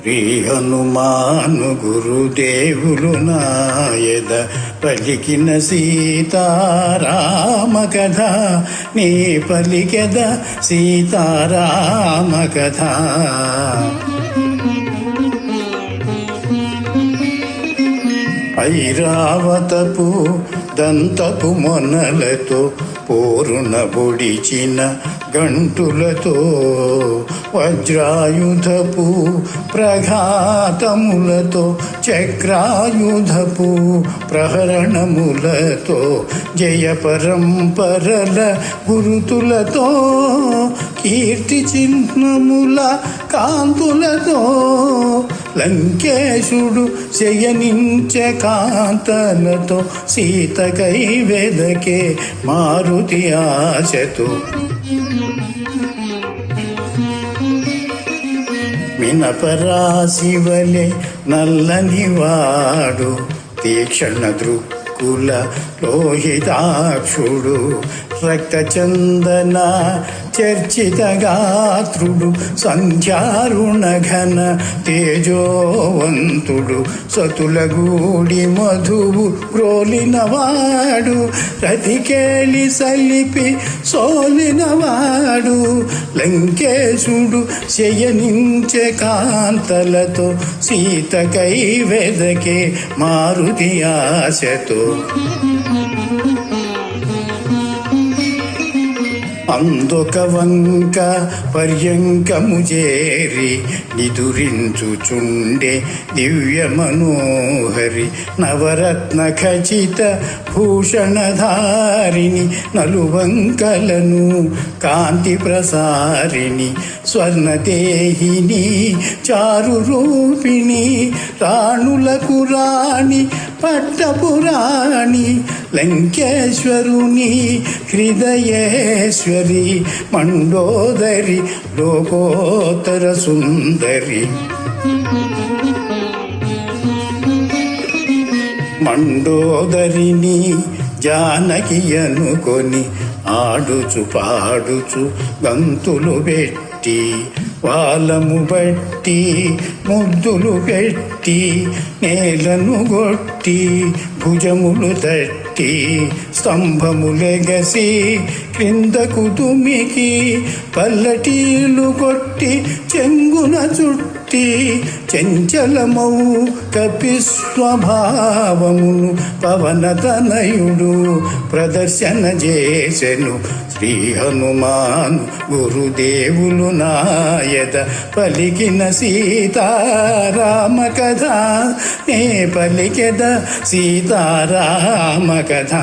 శ్రీ హనుమాను గురుదేవులు నాయద పలికిన సీతారామ కథ నీ పలికెద సీతారామ కథ. ఐరావతపు దంతపు మొనలతో పోరున బొడిచిన గంటులతో వజ్రాయుధపు ప్రఘాతములతో చక్రాయుధపు ప్రహరణములతో జయ పరంపరల గురుతులతో కీర్తి చిహ్నముల కాంతులతో లంకేశుడు శయనించే కాంతలతో సీతకై వెదకే మారుతి ఆశతో మినపరాశివలే నల్లనివాడు తీక్షణ దృక్కుల లోహితాక్షుడు రక్తచందన చర్చిత గాత్రుడు సంధ్యారుణ ఘన తేజోవంతుడు సతుల గూడి మధువు గ్రోలినవాడు రతికేళి సలిపి సోలినవాడు లంకేశుడు శయనించే కాంతలతో సీతకై వెదకే మారుతి ఆశతో అందొక వంక పర్యంకము చేరి నిదురించుచుండే దివ్య మనోహరి నవరత్న ఖచిత భూషణధారిణి నలువంకలను కాంతి ప్రసారిణి స్వర్ణదేహిని చారు రూపిణి రాణులకు రాణి పట్టపురాణి లంకేశ్వరుని హృదయేశ్వరి మండోదరి లోకోత్తర సుందరి. మండోదరిని జానకి అనుకొని ఆడుచు పాడుచు గంతులు పెట్టి వాలము బట్టి ముద్దులు పెట్టి నేలను గొట్టి భుజములు తట్టి స్తంభములెగసి క్రిందకు దుమికి పల్లటీలు కొట్టి చెంగున చుట్టి చెంచలమౌ కపిస్వభావమును పవనతనయుడు ప్రదర్శన చేసెను. శ్రీ హనుమాను గురుదేవులు నాయద పలికిన సీతారామ కథ నే పలికెద సీతారామ కథ.